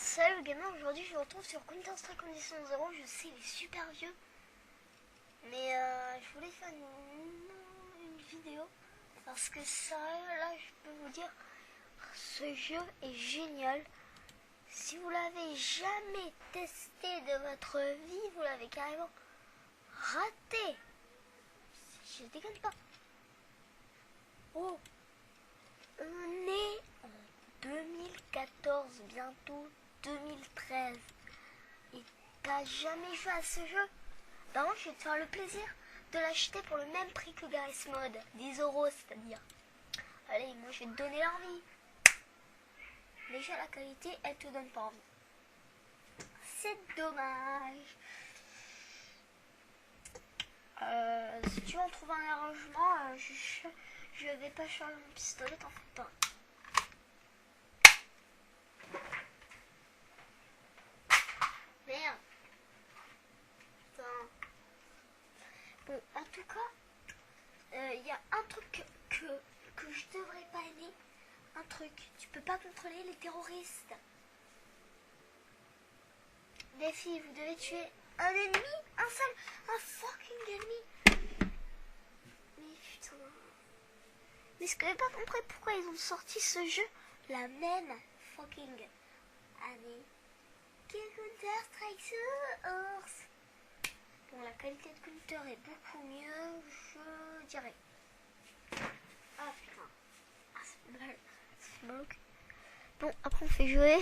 Salut gamin, aujourd'hui je me retrouve sur Counter-Strike Condition 0. Je sais, il est super vieux, mais je voulais faire une vidéo parce que ça, là je peux vous dire, ce jeu est génial. Si vous l'avez jamais testé de votre vie, vous l'avez carrément raté. Je déconne pas. Oh, on est en 2014, bientôt 2013. Et t'as jamais joué à ce jeu? Bah moi je vais te faire le plaisir de l'acheter pour le même prix que Garry's Mod, 10 euros c'est-à-dire. Allez, moi je vais te donner l'envie. Déjà la qualité, elle te donne pas envie. C'est dommage. Si tu veux en trouver un arrangement, je vais pas charger mon pistolet, t'en fais pas. Merde. Putain. Bon, en tout cas, il y a un truc que je devrais pas aimer. Un truc, tu peux pas contrôler les terroristes. Les filles, vous devez tuer un ennemi, un fucking ennemi. Mais putain. Mais ce que j'ai pas compris, pourquoi ils ont sorti ce jeu la même fucking année que Counter-Strike Source. Bon, la qualité de Counter est beaucoup mieux, je dirais. Ah putain. Ah, c'est mal. C'est mal. Bon, après on fait jouer.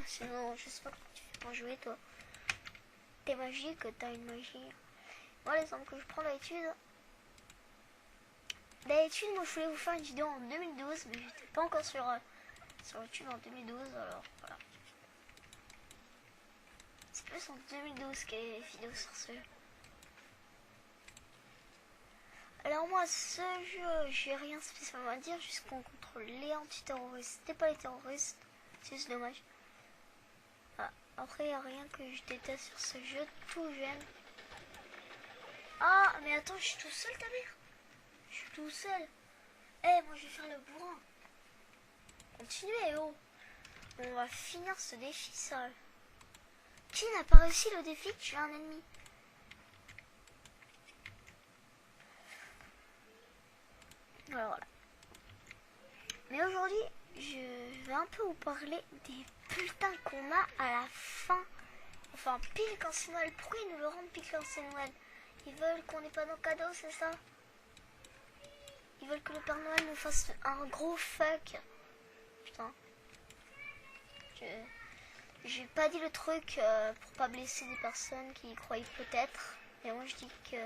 Sinon, je sais pas comment tu fais pour jouer, toi. T'es magique, t'as une magie. Moi, l'exemple que je prends d'habitude. D'habitude, moi, je voulais vous faire une vidéo en 2012, mais j'étais pas encore sur YouTube en 2012, alors voilà. C'est plus en 2012 qu'il y a les vidéos sur ce jeu. Alors moi, ce jeu, j'ai rien spécialement à dire, juste qu'on contrôle les antiterroristes, c'était pas les terroristes, c'est juste dommage. Ah, après, il n'y a rien que je déteste sur ce jeu, tout j'aime. Ah, mais attends, je suis tout seul, ta mère. Je suis tout seul. Eh, moi, je vais faire le bourrin. Continuez, oh. On va finir ce défi, ça. Qui n'a pas réussi le défi de tuer un ennemi? Alors, voilà. Mais aujourd'hui, je vais un peu vous parler des bulletins qu'on a à la fin. Enfin, pile quand c'est Noël. Pourquoi ils nous le rendent pile quand c'est Noël? Ils veulent qu'on n'ait pas nos cadeaux, c'est ça? Ils veulent que le Père Noël nous fasse un gros fuck. Putain. J'ai pas dit le truc pour pas blesser des personnes qui y croyaient peut-être. Et moi je dis que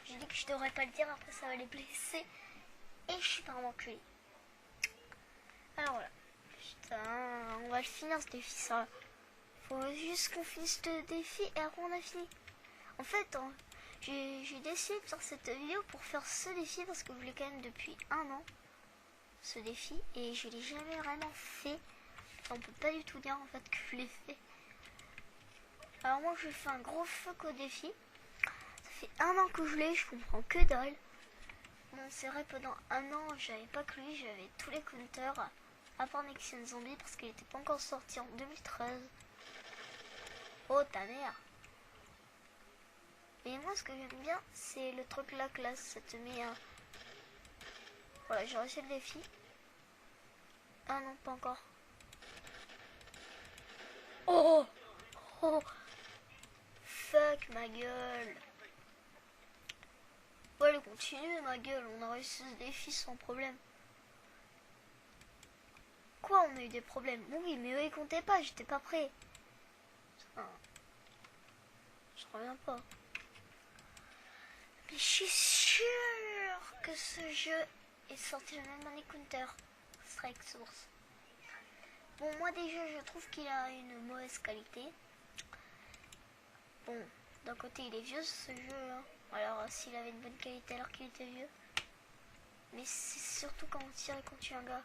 je devrais pas le dire, après ça va les blesser. Et je suis pas un enculé. Alors voilà. Putain, on va le finir ce défi, ça. Faut juste qu'on finisse ce défi et après on a fini. En fait, j'ai décidé de faire cette vidéo pour faire ce défi parce que je l'ai quand même depuis un an. Ce défi. Et je l'ai jamais vraiment fait. Enfin, on peut pas du tout dire en fait que je l'ai fait. Alors moi je fais un gros fuck au défi. Ça fait un an que je l'ai, je comprends que dalle. Bon, c'est vrai, pendant un an j'avais pas que lui, j'avais tous les counters. À part Nexian Zombie parce qu'il était pas encore sorti en 2013. Oh ta mère. Et moi ce que j'aime bien c'est le truc la classe. Ça te met un... Voilà, j'ai réussi le défi. Ah non, pas encore. Oh, oh, fuck ma gueule. Ouais, continue ma gueule, on a réussi ce défi sans problème. Quoi, on a eu des problèmes? Oui, mais eux ils comptaient pas, j'étais pas prêt. Enfin, je reviens pas. Mais je suis sûre que ce jeu est sorti le même année Counter-Strike Source. Bon, moi déjà je trouve qu'il a une mauvaise qualité. Bon, d'un côté il est vieux ce jeu, hein. Alors s'il avait une bonne qualité alors qu'il était vieux. Mais c'est surtout quand on tire et qu'on tue un gars.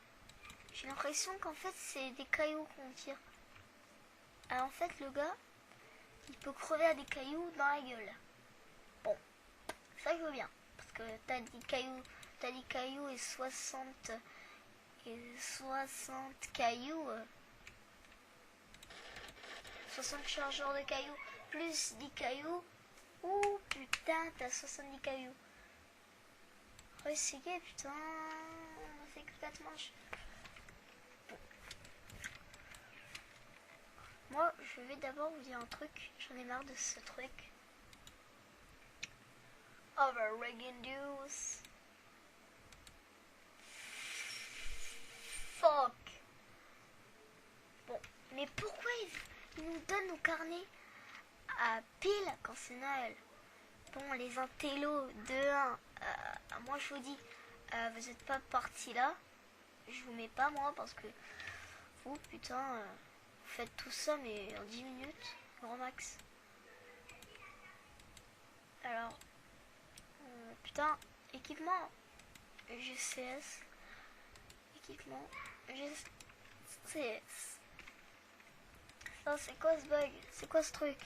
J'ai l'impression qu'en fait c'est des cailloux qu'on tire. Alors en fait le gars, il peut crever à des cailloux dans la gueule. Bon, ça je veux bien. Parce que t'as des cailloux et 60 cailloux. 60 chargeurs de cailloux, plus 10 cailloux. Ouh putain, t'as 70 cailloux. Recycler, putain, on a fait que 4 manches. Bon. Moi, je vais d'abord vous dire un truc, j'en ai marre de ce truc. Overreduce. Fuck. Bon, mais pourquoi ils nous donnent nos carnets à pile quand c'est Noël? Bon, les intellos de 1, moi je vous dis, vous n'êtes pas partis là. Je vous mets pas moi parce que vous, putain, vous faites tout ça mais en 10 minutes, grand max. Alors, putain, équipement GCS, équipement GCS. Ça, c'est quoi ce bug? C'est quoi ce truc?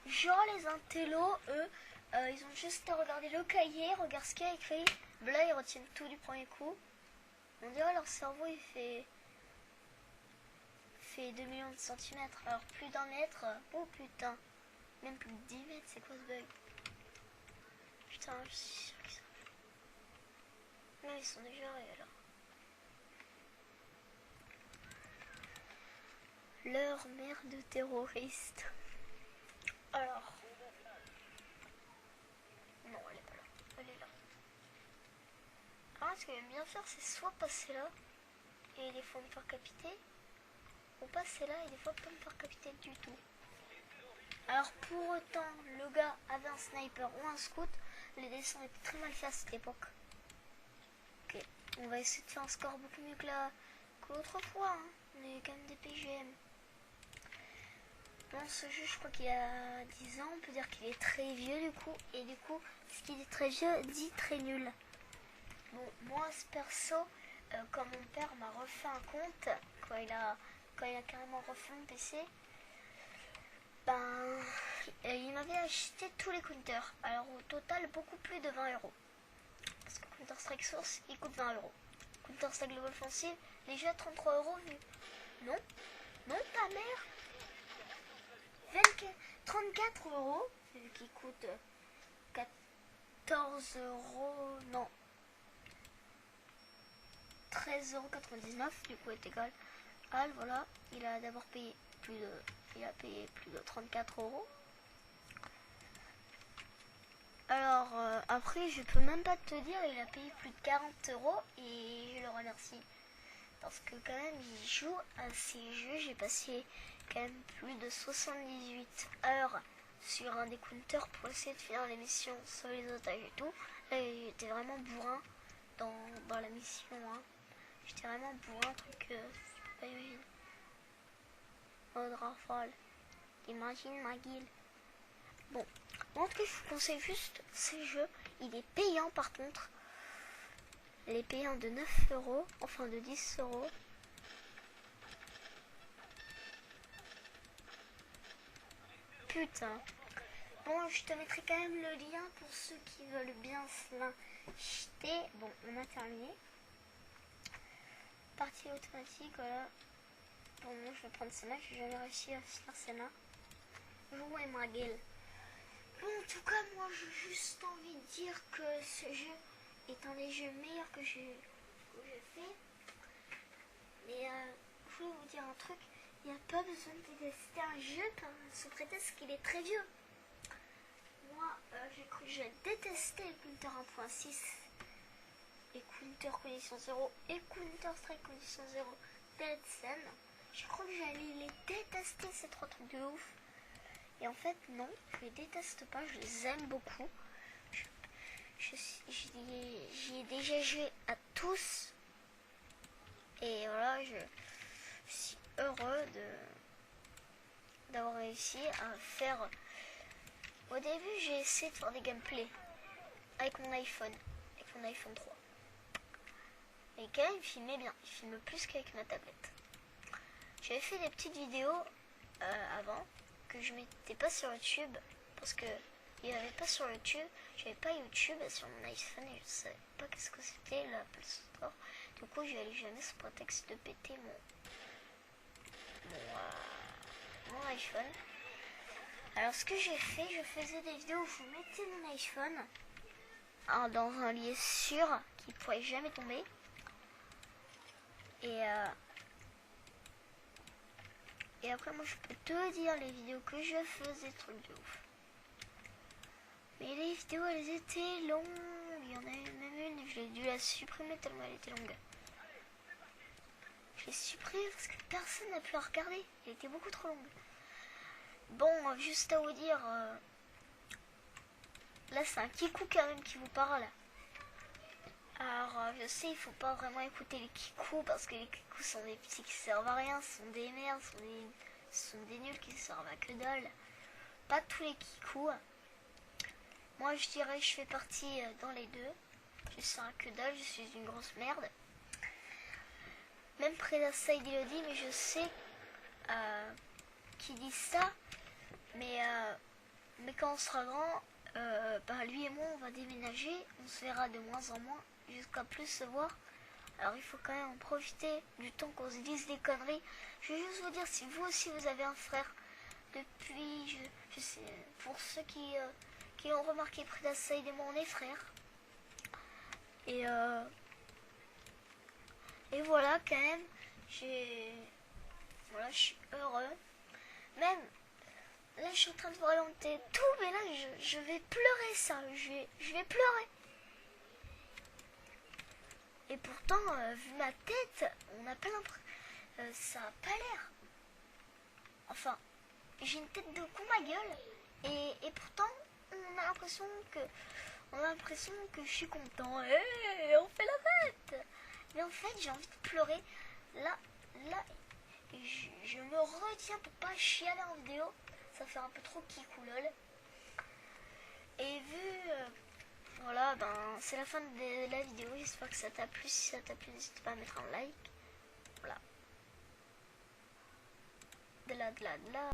Genre les intellos, eux, ils ont juste à regarder le cahier, regarde ce qu'il y a écrit. Là, ils retiennent tout du premier coup. On dirait leur cerveau, il fait 2 millions de centimètres. Alors plus d'un mètre, oh putain. Même plus de 10 mètres, c'est quoi ce bug? Putain, je suis sûr qu'ils sont... Là, ils sont déjà arrivés là. Leur mère de terroriste. Alors. Non, elle est pas là. Elle est là. Alors, ce qu'elle aime bien faire, c'est soit passer là, et des fois me faire capiter, ou passer là, et des fois pas me faire capiter du tout. Alors, pour autant, le gars avait un sniper ou un scout, les dessins étaient très mal faits à cette époque. Ok, on va essayer de faire un score beaucoup mieux que l'autre fois. Hein. On est quand même des PGM. Bon, ce jeu, je crois qu'il a 10 ans. On peut dire qu'il est très vieux du coup. Et du coup, ce qui est très vieux dit très nul. Bon, moi, ce perso, quand mon père m'a refait un compte, quand il a carrément refait mon PC, ben, il m'avait acheté tous les counters. Alors au total, beaucoup plus de 20 euros. Parce que Counter-Strike Source, il coûte 20 euros. Counter-Strike Global Offensive, déjà 33 euros vu. Non, non, ta mère. 34 euros, qui coûte 14 euros, non. 13,99 € du coup est égal. Voilà, il a d'abord payé plus de 34 euros. Alors après je peux même pas te dire, il a payé plus de 40 euros et je le remercie. Parce que quand même il joue à ces jeux, j'ai passé quand même plus de 78 heures sur un des counters pour essayer de finir les missions sur les otages et tout. Là j'étais vraiment bourrin dans la mission. Hein. J'étais vraiment bourrin, truc tu peux pas imaginer. Mode rafale. Imagine ma gueule. Bon, en tout cas, je vous conseille juste ces jeux. Il est payant par contre. Il est payant de 9 euros, enfin de 10 euros. Putain. Bon, je te mettrai quand même le lien pour ceux qui veulent bien se l'acheter. Bon, on a terminé. Partie automatique, voilà. Bon, moi je vais prendre celle-là. J'ai jamais réussi à finir celle-là. Jouer ma gueule. Bon, en tout cas, moi j'ai juste envie de dire que ce jeu est un des jeux meilleurs que j'ai fait. Mais je voulais vous dire un truc, il n'y a pas besoin de tester un jeu sous prétexte qu'il est très vieux. Moi, j'ai cru que j'allais détester Counter 1.6 et Counter Condition 0 et Counter Strike Condition 0 Dead Scene. J'ai cru que j'allais les détester, ces trois trucs de ouf. Et en fait, non, je les déteste pas, je les aime beaucoup. J'y ai déjà joué à tous. Et voilà, je suis heureux d'avoir réussi à faire... Au début, j'ai essayé de faire des gameplays avec mon iPhone 3. Et quand même, il filmait bien, il filme plus qu'avec ma tablette. J'avais fait des petites vidéos avant que je mettais pas sur YouTube parce que il n'y avait pas sur YouTube, j'avais pas YouTube sur mon iPhone et je savais pas qu'est-ce que c'était l'Apple Store. Du coup, j'y allais jamais sous prétexte de péter mon iPhone. Alors ce que j'ai fait, je faisais des vidéos où je mettais mon iPhone dans un lieu sûr qui ne pourrait jamais tomber. Et après moi je peux te dire les vidéos que je faisais, trucs de ouf. Mais les vidéos elles étaient longues, il y en a même une, j'ai dû la supprimer tellement elle était longue. Je l'ai supprimée parce que personne n'a pu la regarder, elle était beaucoup trop longue. Bon, juste à vous dire, là c'est un kikou quand même qui vous parle. Alors je sais, il faut pas vraiment écouter les kikous parce que les kikous sont des petits qui servent à rien, ce sont des merdes, ce sont des nuls qui servent à que dalle. Pas tous les kikous. Moi je dirais que je fais partie dans les deux. Je sers à que dalle, je suis une grosse merde. Même Predassa il le dit, mais je sais qu'il dit ça. Mais quand on sera grand, lui et moi on va déménager, on se verra de moins en moins jusqu'à plus se voir. Alors il faut quand même en profiter du temps qu'on se dise des conneries. Je vais juste vous dire, si vous aussi vous avez un frère, depuis, je sais, pour ceux qui ont remarqué, Predassa et moi on est frères. Et voilà, quand même, voilà, je suis heureux. Même là je suis en train de vous raconter tout, mais là je vais pleurer ça, je vais pleurer. Et pourtant, vu ma tête, on n'a pas l'impression, ça a pas l'air. Enfin, j'ai une tête de con ma gueule, et pourtant on a l'impression que je suis content. Hey, on fait la fête. Mais en fait, j'ai envie de pleurer. Là, je me retiens pour pas chialer en vidéo. Ça fait un peu trop kikou lol. Et vu, voilà, c'est la fin de la vidéo. J'espère que ça t'a plu. Si ça t'a plu, n'hésite pas à mettre un like. Voilà. De là.